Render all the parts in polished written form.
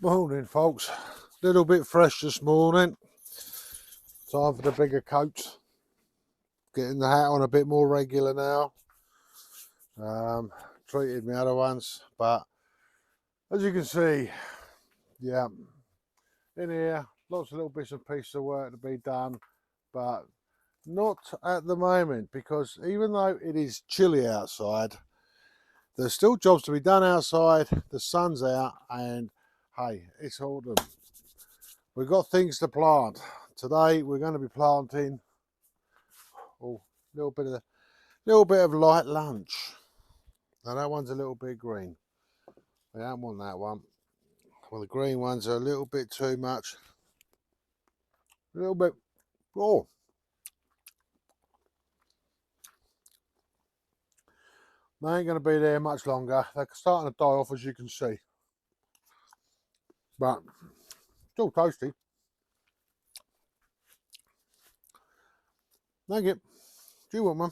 Morning folks, little bit fresh this morning. Time for the bigger coats. Getting the hat on a bit more regular now. Treated my other ones, but as you can see, yeah, in here, lots of little bits and pieces of work to be done, but not at the moment, because even though it is chilly outside, there's still jobs to be done outside. The sun's out, and hey, it's autumn. We've got things to plant. Today we're going to be planting a little bit of light lunch. Now that one's a little bit green. We don't want that one. Well, the green ones are a little bit too much. A little bit. Oh, they ain't going to be there much longer. They're starting to die off, as you can see, but still tasty. Thank you. Do you want one?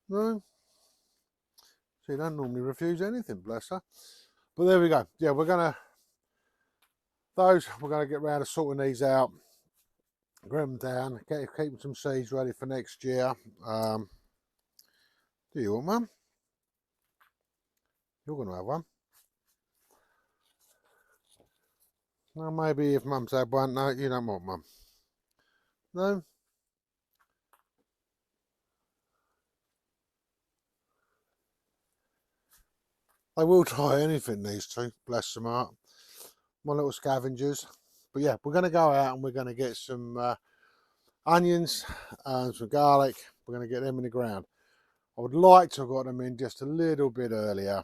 No. She don't normally refuse anything, bless her. But there we go. Yeah, we're gonna get round to sorting these out, grim them down, keep some seeds ready for next year. Do you want one? You're gonna have one. Well, maybe if Mum's had one. No, you don't want one. No. They will try anything, these two, bless them heart. My little scavengers. But yeah, we're going to go out and we're going to get some onions and some garlic. We're going to get them in the ground. I would like to have got them in just a little bit earlier.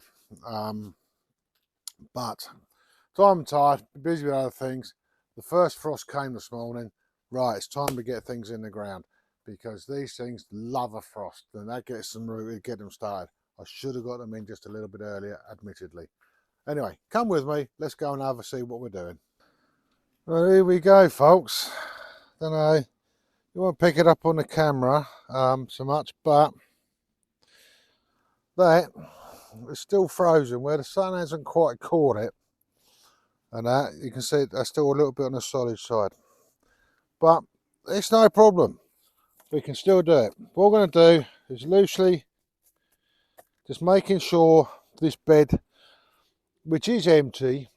But I'm tired, busy with other things. The first frost came this morning. Right, it's time to get things in the ground, because these things love a frost, and that gets them rooted, get them started. I should have got them in just a little bit earlier, admittedly. Anyway, come with me. Let's go and have a see what we're doing. Well, here we go, folks. Don't know, you won't pick it up on the camera so much, but that is still frozen where the sun hasn't quite caught it. And that, you can see that's still a little bit on the solid side. But it's no problem. We can still do it. What we're going to do is loosely, just making sure this bed, which is empty,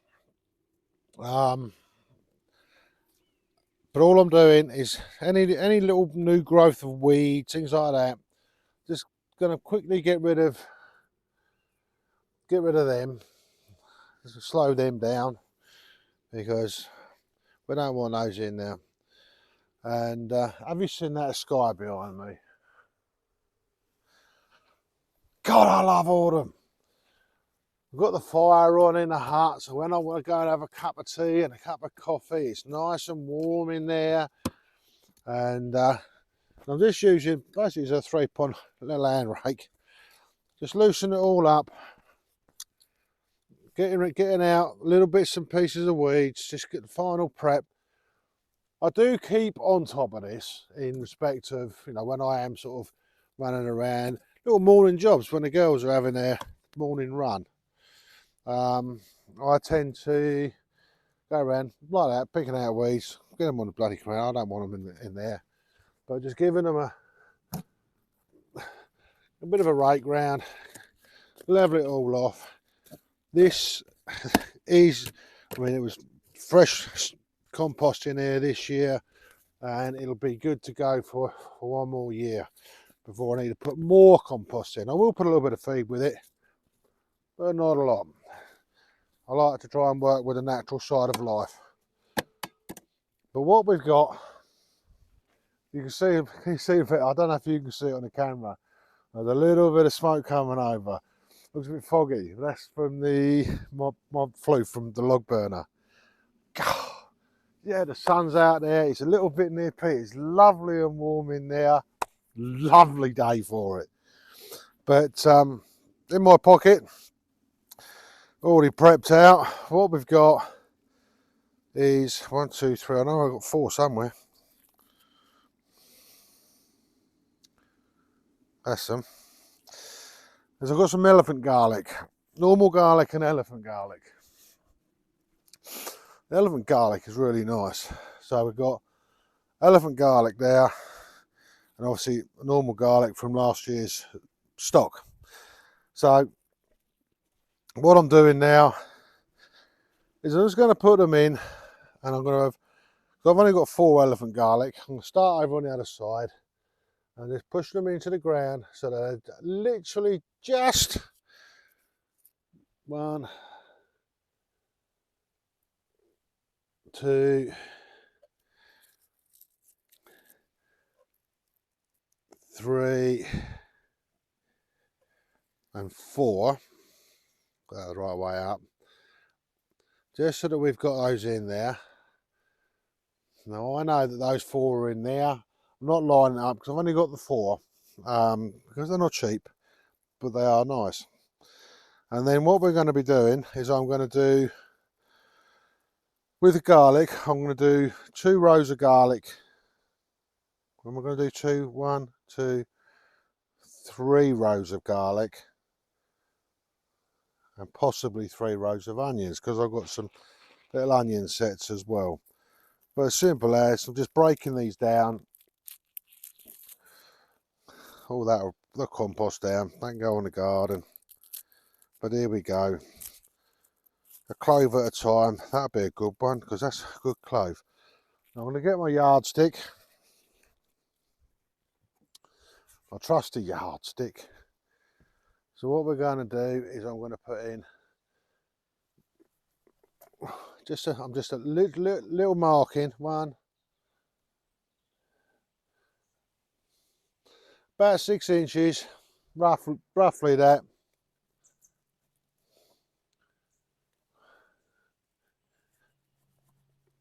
but all I'm doing is any little new growth of weeds, things like that, just going to quickly get rid of them, just slow them down, because we don't want those in there. And have you seen that sky behind me? God, I love autumn. We've got the fire on in the hut, so when I want to go and have a cup of tea and a cup of coffee, it's nice and warm in there. And I'm just using, basically, a 3-point little hand rake. Just loosen it all up, getting out little bits and pieces of weeds, just get the final prep. I do keep on top of this in respect of, you know, when I am sort of running around, little morning jobs when the girls are having their morning run. I tend to go around like that, picking out weeds, get them on the bloody ground. I don't want them in there, but just giving them a bit of a rake round, level it all off. This is, I mean, it was fresh compost in here this year, and it'll be good to go for one more year before I need to put more compost in. I will put a little bit of feed with it, but not a lot. I like to try and work with the natural side of life. But what we've got, you can see a bit, I don't know if you can see it on the camera, there's a little bit of smoke coming over. Looks a bit foggy. That's from my flue from the log burner. God, yeah, the sun's out there. It's a little bit nippy. It's lovely and warm in there. Lovely day for it. But in my pocket, already prepped out. What we've got is 1, 2, 3. I know I've got 4 somewhere. That's them. I've got some elephant garlic. normal garlic and elephant garlic. The elephant garlic is really nice. So we've got elephant garlic there, and obviously normal garlic from last year's stock. So what I'm doing now is I'm just going to put them in, and I'm going to have, so I've only got 4 elephant garlic. I'm going to start over on the other side and just push them into the ground so they're literally just 1, 2, 3 and 4. Got that the right way up, just so that we've got those in there. Now I know that those 4 are in there. I'm not lining it up because I've only got the 4, because they're not cheap, but they are nice. And then what we're going to be doing is I'm going to do, with the garlic, I'm going to do 2 rows of garlic. And we're going to do 1, 2, 3 rows of garlic, and possibly 3 rows of onions, because I've got some little onion sets as well. But as simple as I'm just breaking these down. All that, the compost down, don't go on the garden. But here we go. A clove at a time, that'll be a good one, because that's a good clove. Now I'm going to get my yardstick. I trust a yardstick. So what we're going to do is I'm going to put in I'm just a little marking, about 6 inches, roughly that.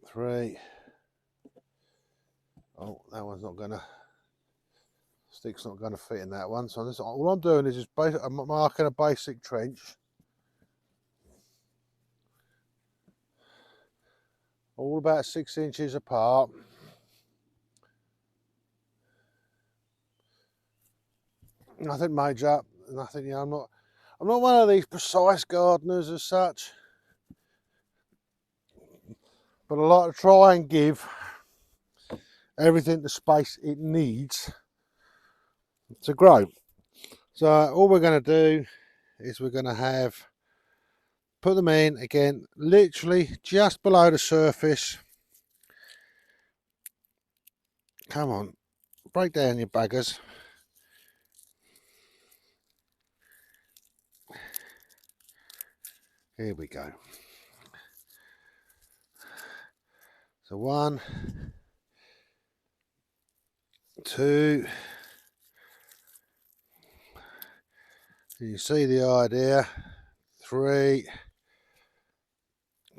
Three. Oh, that one's not gonna, stick's not gonna fit in that one. So this, all I'm doing is just I'm marking a basic trench. All about 6 inches apart. Nothing major, nothing, you know, I'm not one of these precise gardeners as such, but I like to try and give everything the space it needs to grow. So all we're going to do is we're going to put them in again, literally just below the surface. Come on, break down your buggers. Here we go. So 1, 2, you see the idea. 3,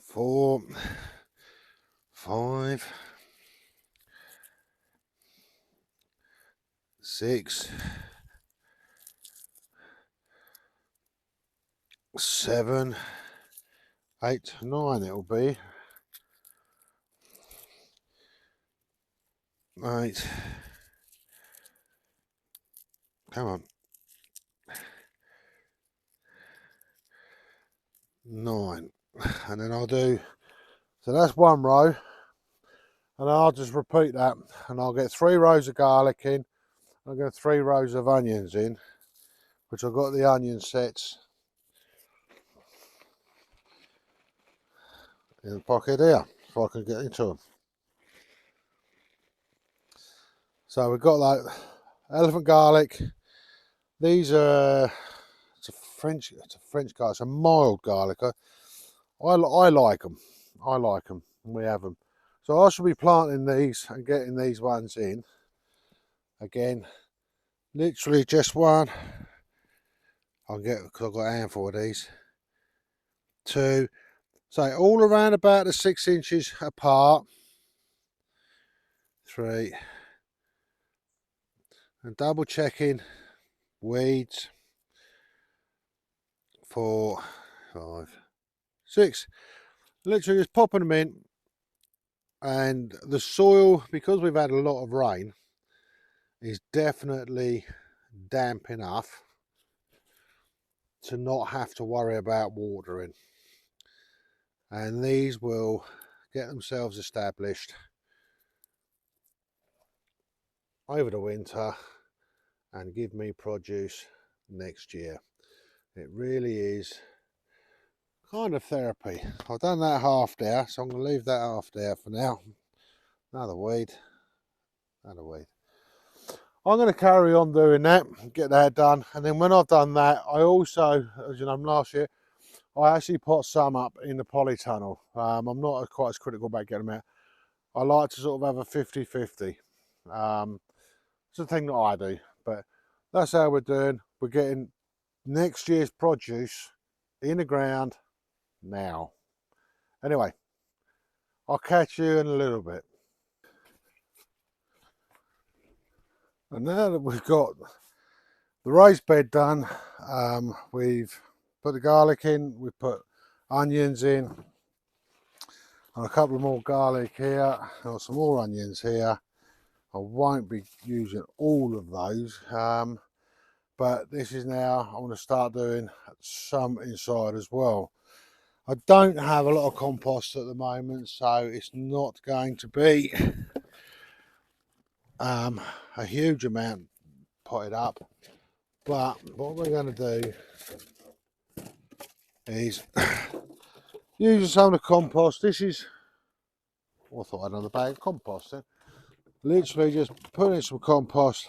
4, 5, 6, 7, 8, 9 it'll be. 8. Come on. 9. And then I'll do, so that's 1 row. And I'll just repeat that. And I'll get 3 rows of garlic in. I'll get 3 rows of onions in, which I've got the onion sets in the pocket here, so I can get into them. So we've got like elephant garlic. These are, it's a French garlic. It's a mild garlic. I like them. I like them, and we have them. So I should be planting these and getting these ones in. Again, literally just 1. I'll get, because I've got a handful of these. 2. So all around about the 6 inches apart. 3. And double checking weeds. 4, 5, 6. Literally just popping them in. And the soil, because we've had a lot of rain, is definitely damp enough to not have to worry about watering, and these will get themselves established over the winter and give me produce next year. It really is kind of therapy. I've done that half there, so I'm going to leave that half there for now. Another weed, another weed. I'm going to carry on doing that, get that done, and then when I've done that, I also, as you know, last year, I actually put some up in the polytunnel. I'm not quite as critical about getting them out. I like to sort of have a 50-50. It's a thing that I do, but that's how we're doing. We're getting next year's produce in the ground now. Anyway, I'll catch you in a little bit. And now that we've got the raised bed done, we've put the garlic in, we've put onions in, and a couple of more garlic here, or some more onions here. I won't be using all of those, but this is now, I want to start doing some inside as well. I don't have a lot of compost at the moment, so it's not going to be a huge amount potted up, but what we're going to do is using some of the compost. This is, I thought I had another bag of compost then. Literally just putting some compost,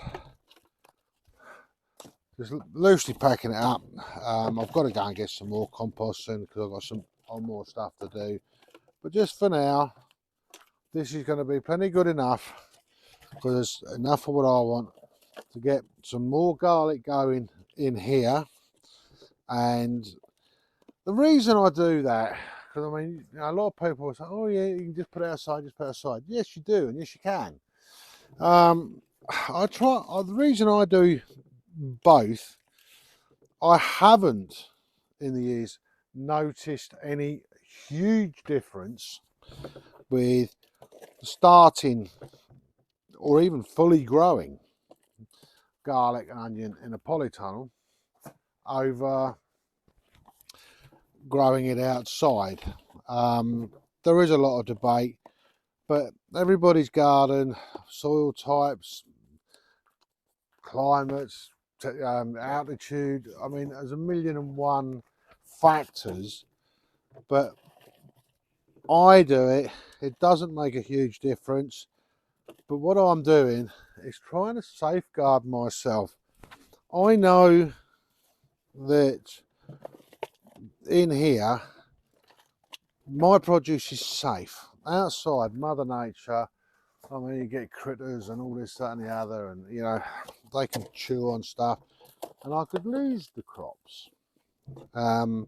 just loosely packing it up. I've got to go and get some more compost soon because I've got some more stuff to do, but just for now this is going to be plenty good enough, because there's enough of what I want to get some more garlic going in here. And the reason I do that, because I mean, you know, a lot of people will say, oh yeah, you can just put it outside, just put it outside. Yes you do, and yes you can. The reason I do both, I haven't in the years noticed any huge difference with starting or even fully growing garlic and onion in a polytunnel over growing it outside. There is a lot of debate, but everybody's garden, soil types, climates, altitude, I mean there's 1,000,001 factors, but I do it, it doesn't make a huge difference. But what I'm doing is trying to safeguard myself. I know that in here my produce is safe. Outside, Mother Nature, I mean, you get critters and all this, that and the other, and you know, they can chew on stuff and I could lose the crops. And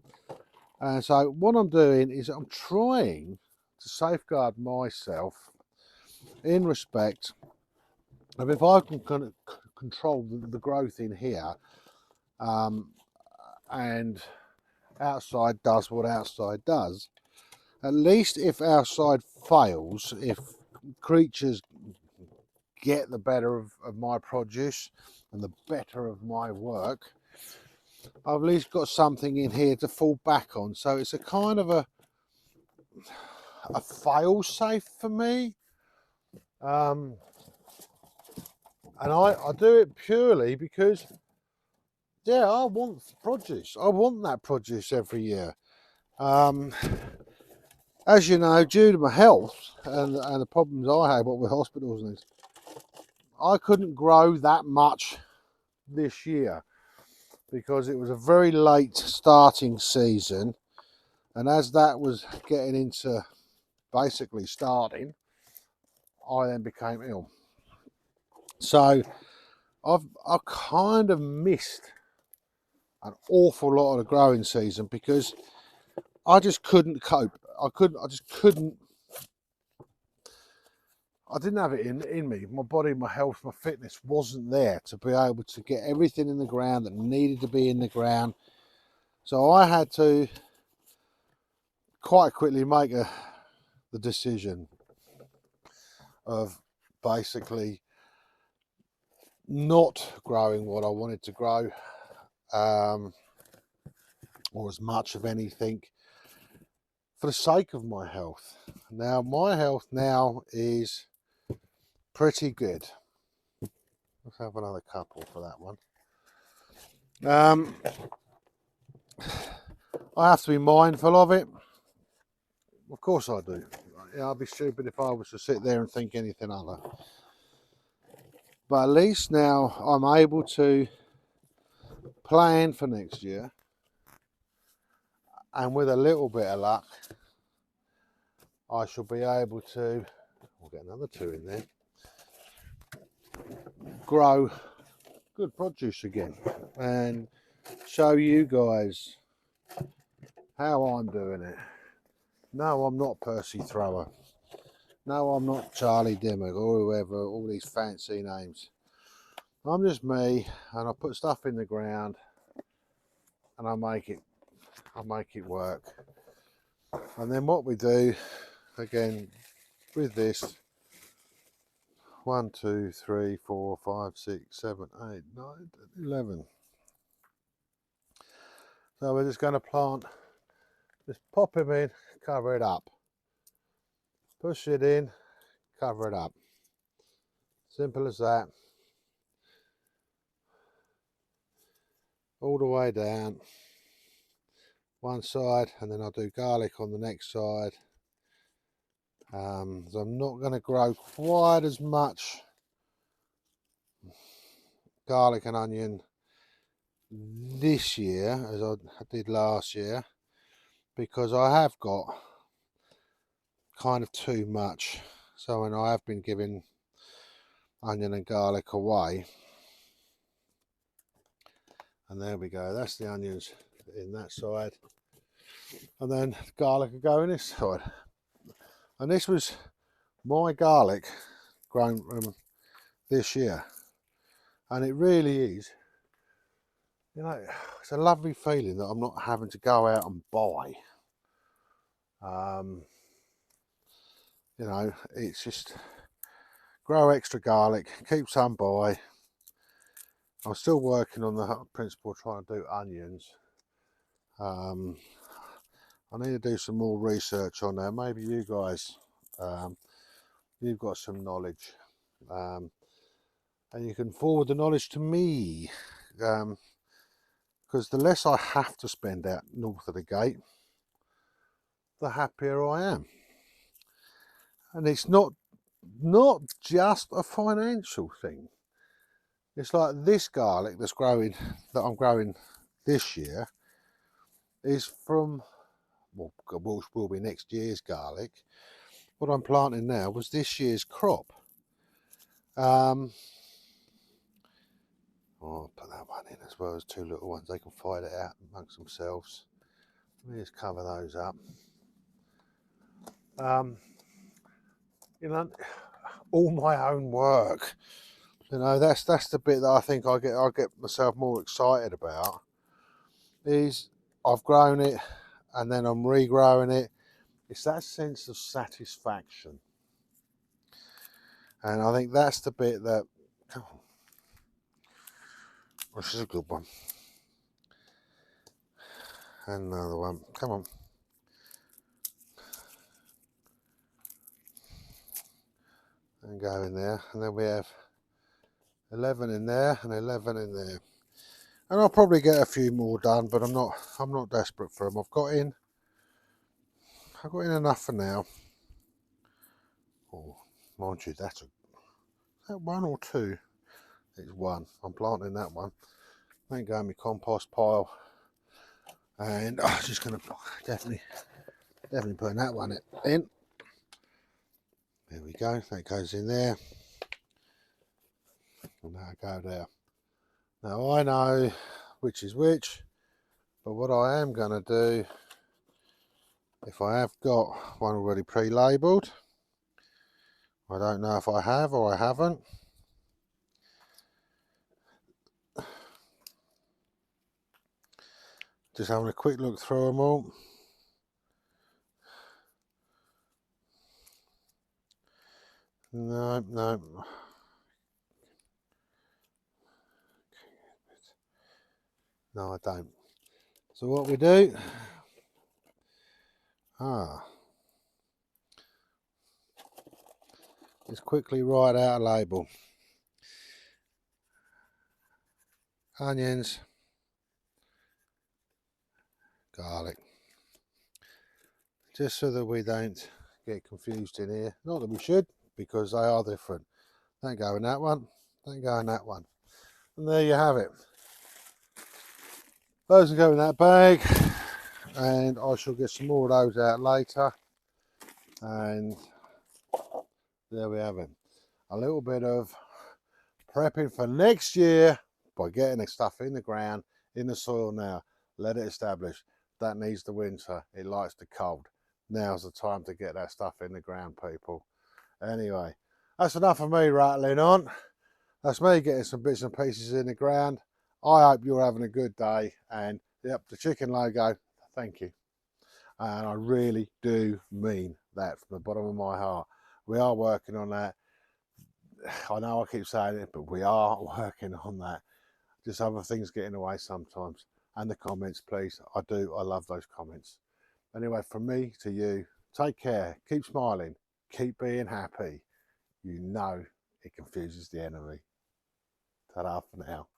so what I'm doing is I'm trying to safeguard myself in respect of, if I can kind of control the growth in here, and outside does what outside does, at least if outside fails, if creatures get the better of my produce and the better of my work, I've at least got something in here to fall back on. So it's a kind of a fail safe for me. And I do it purely because, yeah, I want produce. I want that produce every year. As you know, due to my health and the problems I had with hospitals and this, I couldn't grow that much this year because it was a very late starting season, and as that was getting into basically starting, I then became ill. So I've kind of missed an awful lot of the growing season because I just couldn't cope. I didn't have it in me. My body, my health, my fitness wasn't there to be able to get everything in the ground that needed to be in the ground. So I had to quite quickly make the decision of basically not growing what I wanted to grow, or as much of anything, for the sake of my health. Now, my health now is pretty good. Let's have another couple for that one. I have to be mindful of it. Of course I do. I'd be stupid if I was to sit there and think anything other. But at least now I'm able to plan for next year, and with a little bit of luck I shall be able to, we'll get another 2 in there, grow good produce again and show you guys how I'm doing it. No, I'm not Percy Thrower. No, I'm not Charlie Dimmock or whoever, all these fancy names. I'm just me, and I put stuff in the ground and I make it work. And then what we do again with this, 1, 2, 3, 4, 5, 6, 7, 8, 9, 11. So we're just going to plant, just pop him in, cover it up, push it in, cover it up. Simple as that. All the way down one side, and then I'll do garlic on the next side. So I'm not going to grow quite as much garlic and onion this year as I did last year, because I have got kind of too much. So when I have been giving onion and garlic away, and there we go, that's the onions in that side, and then garlic will go in this side. And this was my garlic grown this year, and it really is, you know, it's a lovely feeling that I'm not having to go out and buy. You know, it's just grow extra garlic, keep some by. I'm still working on the principle of trying to do onions. I need to do some more research on that. Maybe you guys, you've got some knowledge, and you can forward the knowledge to me, because the less I have to spend out north of the gate, the happier I am. And it's not just a financial thing. It's like this garlic that's growing, that I'm growing this year, is from, well, will be next year's garlic. What I'm planting now was this year's crop. I'll put that one in as well as 2 little ones. They can fight it out amongst themselves. Let me just cover those up. You know, all my own work. You know, that's the bit that I think I get myself more excited about. Is I've grown it and then I'm regrowing it. It's that sense of satisfaction, and I think that's the bit that. Come on, this is a good one. And another one. Come on. And go in there, and then we have 11 in there and 11 in there, and I'll probably get a few more done, but I'm not desperate for them. I've got in enough for now. Oh, mind you, is that 1 or 2? It's 1. I'm planting that one. Then go in my compost pile, and I'm just going to definitely putting that one in. There we go. That goes in there, and that'll go there. Now I know which is which, but what I am going to do, if I have got one already pre-labelled, I don't know if I have or I haven't. Just having a quick look through them all. No. No, I don't. So what we do, is quickly write out a label. Onions, garlic. Just so that we don't get confused in here. Not that we should, because they are different. Don't go in that one, don't go in that one. And there you have it. Those will go in that bag, and I shall get some more of those out later. And there we have it. A little bit of prepping for next year by getting the stuff in the ground, in the soil now. Let it establish. That needs the winter. It likes the cold. Now's the time to get that stuff in the ground, people. Anyway, that's enough of me rattling on. That's me getting some bits and pieces in the ground. I hope you're having a good day. And yep, the chicken logo, thank you. And I really do mean that from the bottom of my heart. We are working on that. I know I keep saying it, but we are working on that. Just other things get in the way sometimes. And the comments, please. I love those comments. Anyway, from me to you, take care. Keep smiling. Keep being happy. You know it confuses the enemy. Ta-da for now.